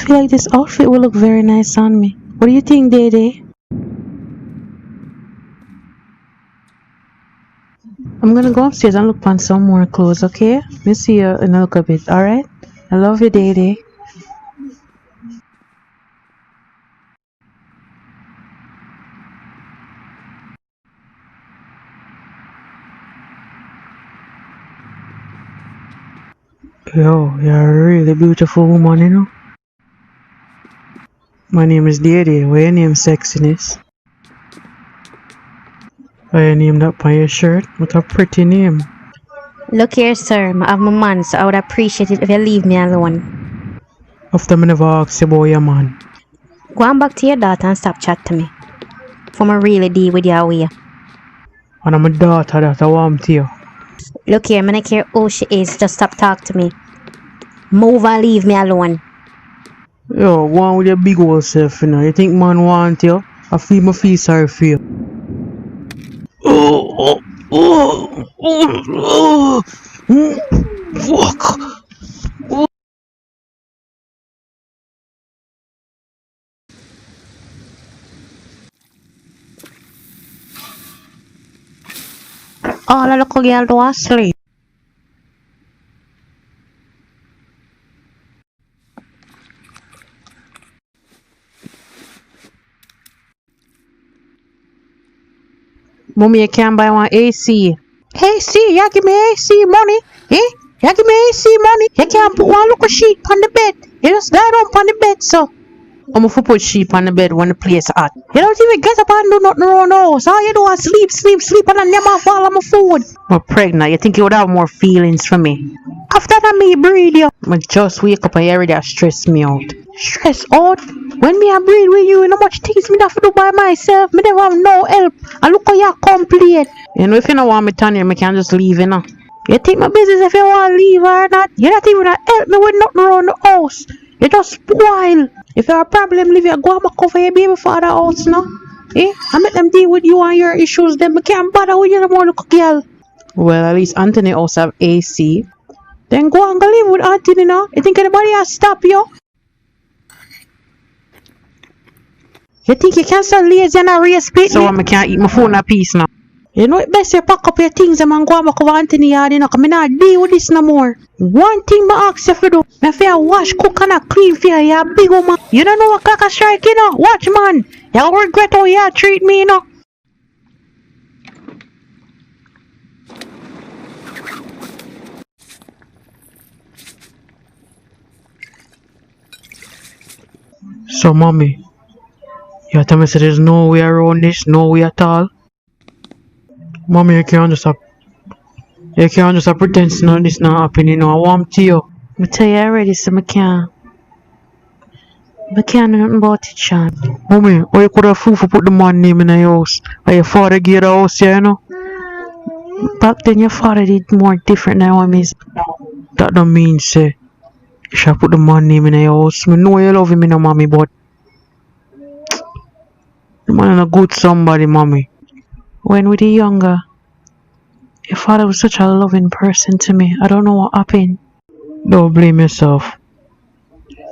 feel like this outfit will look very nice on me. What do you think, Day? I'm gonna go upstairs and look on some more clothes, okay? We'll see you in a little bit, alright? I love you, Day. Yo, you're a really beautiful woman, you know? My name is Day. What your name, sexiness? Why your name that on your shirt? What a pretty name. Look here, sir. I have my man, so I would appreciate it if you leave me alone. After me never ask you about your man. Go on back to your daughter and stop chat to me. For me really deal with your way. And I'm a daughter that I want to you. Look here, I don't care who she is. Just stop talk to me. Move and leave me alone. Yo, go on with your big old self, you know. You think man want you? I feel sorry for you. Fuck. All the little girl do is sleep. Mommy, you can't buy one AC. AC, you give me AC money. Eh? You give me AC money. You can't put one little sheet on the bed. You just lie down on the bed, so. I'm gonna put sheep on the bed when the place hot. You don't even get up and do nothing around the house. All you do is sleep, and then never fall on my food. I'm pregnant. You think you would have more feelings for me? After that, me breed you. I just wake up and you already stress me out. Stress out? When me I breed with you, you know much things me have to do by myself. Me never have no help. And look how you complain. You know, if you don't want me to you, I can just leave, you know. You think my business if you want to leave or not? You're not even gonna help me with nothing around the house. You just spoil. If you have a problem, leave you go back over your baby father house now. Eh? I make them deal with you and your issues, then I can't bother with you no more, little girl. Well, at least Anthony also have AC. Then go and go live with Anthony now. You think anybody has stop you? You think you can start lazy and a race pit? So I can't eat my phone a piece now. You know it best you pack up your things and go back over Anthony yard, you know, because I not deal with this no more. One thing I ask you for do, if you wash, cook and clean for you, you're a big woman. You don't know what clock a strike, you know. Watch, man. You'll regret how you treat me, you know. So, mommy, you tell me so there's no way around this, no way at all? Mommy, you can't just pretend this not happening, you know. I want to you. I tell you already, so I can't do nothing about it, Sean. Mommy, or you could have fool for put the man name in the house. Or your father gave the house, yeah, you know. Back then your father did more different than what me. That don't mean say you should put the man name in the house. I know you love him, you know, mommy, but the man is a good somebody, mommy. When we were younger, your father was such a loving person to me. I don't know what happened. Don't blame yourself.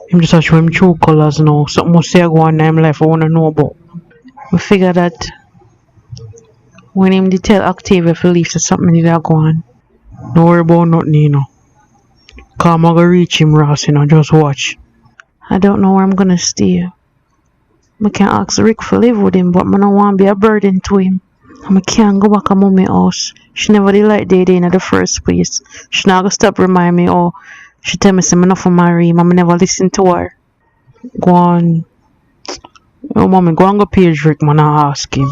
Him just show him true colors now. Something must say go on in him life I wanna know about. We figure that when him did tell Octavia to leave, so something did go on. Don't worry about nothing, you know. Cause I'm gonna reach him, Ross, you know, just watch. I don't know where I'm gonna stay. I can't ask Rick for live with him, but I don't want to be a burden to him. And I can't go back to mommy's house. She never did like Day in the first place. She not gonna stop remind me, oh, she tell me I'm not for marry him, I never listen to her. Go on. Oh, mommy, go and go page Rick, man, and ask him.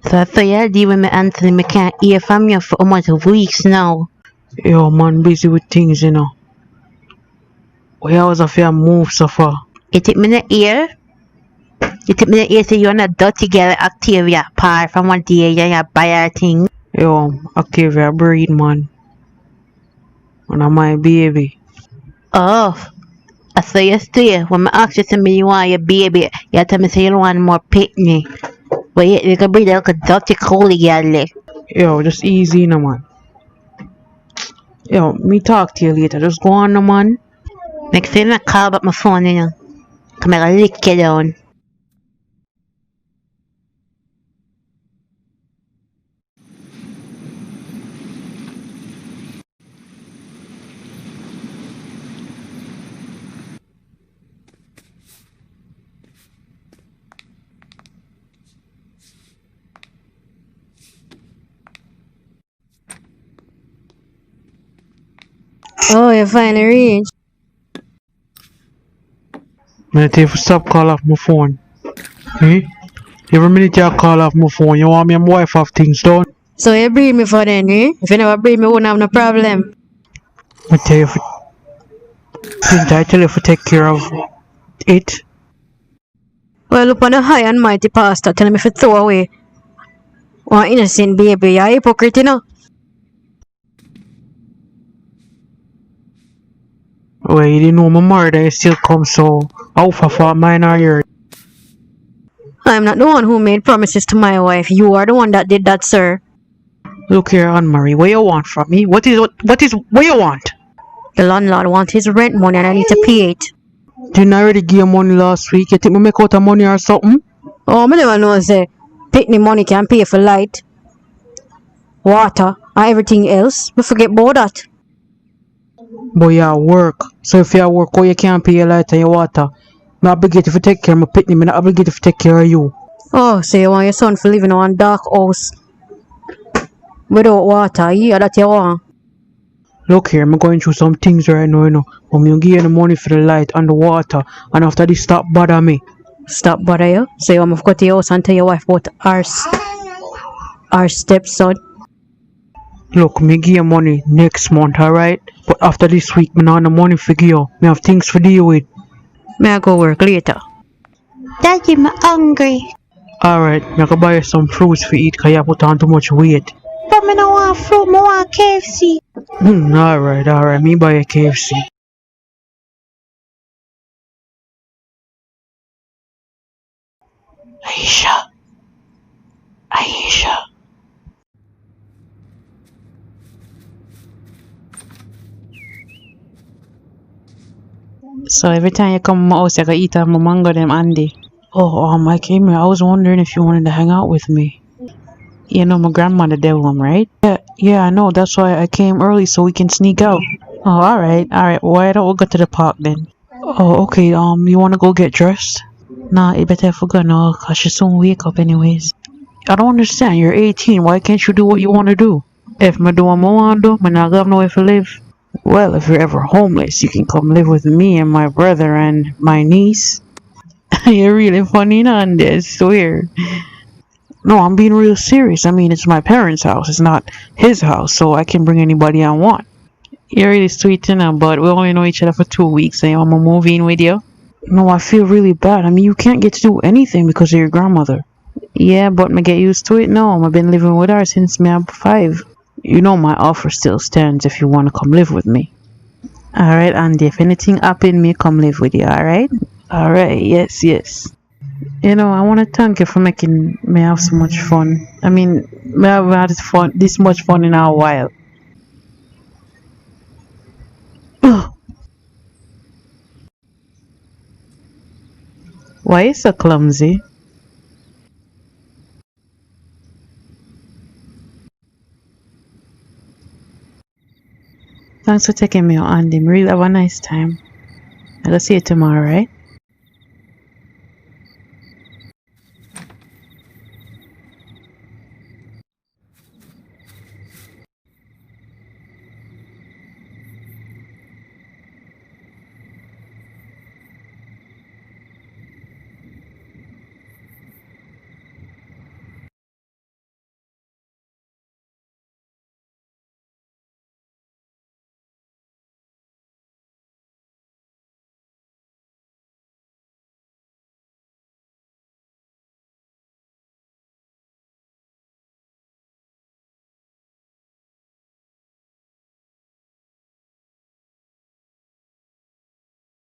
So I thought you deal with me, Anthony. I can't hear from you for a month of weeks now. Yo, man, busy with things, you know. Where was I for move so far? You take me in the ear? You take me in the ear, say you're not dirty girl, Octavia. Apart from one day, you buy her thing. Yo, Octavia, breed, man. And I'm my baby. Oh, I after you stay, when I ask you to me you want your baby, you tell me say you don't want more picnic. But you can bring that dirty coolie girl. Yo, just easy no man. Yo, me talk to you later. Just go on no man. Next time I call back my phone, you know. Come here, I lick you down. Oh, you finally reached. Man, tell you to stop call off my phone. Eh? Every minute you call off my phone, you want me and my wife have things done? So you breed me for then, eh? If you never breed me, wouldn't have no problem. I tell you, didn't I tell you to take care of it? Well, upon a high and mighty pastor telling me to throw away one innocent baby, you're a hypocrite, you know? Well, you didn't know my murder still come, so how far mine are yours? I'm not the one who made promises to my wife. You are the one that did that, sir. Look here, Anne-Marie, what you want from me? What you want? The landlord wants his rent money and I need to pay it. Didn't I already give you money last week? You think me make out of money or something? Oh, I never know, say, picnic money can pay for light, water, and everything else. We forget about that. But you work. So if you work, you can't pay your light and your water. I'm obligated to take care of my picnic, I'm not obligated to take care of you. Oh, so you want your son to live in one dark house without water? Yeah, that you want. Look here, I'm going through some things right now, you know. I'm gonna give you the money for the light and the water, and after this, stop bother me. Stop bother you? So you want me to go to your house and tell your wife about our stepson? Look, me give you money next month, alright? But after this week, me not have no money for give you. Me have things to deal with. May I go work later? Daddy, I'm hungry. Alright, me can buy you some fruits for eat, cause you put on too much weight. But I don't want fruit, I want KFC. Alright, me buy a KFC. Aisha. So every time you come to my house, I can eat my mango them Andy. Oh, I came here. I was wondering if you wanted to hang out with me. You know my grandmother dead one, right? Yeah, I know. That's why I came early so we can sneak out. Oh, alright. Why don't we go to the park then? Oh, okay. You wanna go get dressed? Nah, it better if we go now, cause she soon wake up anyways. I don't understand. You're 18. Why can't you do what you wanna do? If me do what I wanna do, me not gonna know where to live. Well, if you're ever homeless, you can come live with me and my brother and my niece. You're really funny, Nandi, I swear. No, I'm being real serious. I mean, it's my parents' house. It's not his house, so I can bring anybody I want. You're really sweet, you know, but we only know each other for 2 weeks, and I'm gonna move in with you. No, I feel really bad. I mean, you can't get to do anything because of your grandmother. Yeah, but me get used to it now. I've been living with her since me I'm 5. You know my offer still stands if you want to come live with me. Alright, Andy, if anything happen, me come live with you, alright? Alright, yes. You know, I want to thank you for making me have so much fun. I mean, me have had this much fun in a while. Why you so clumsy? Thanks for taking me out, Andy. Really have a nice time. I'll see you tomorrow, right?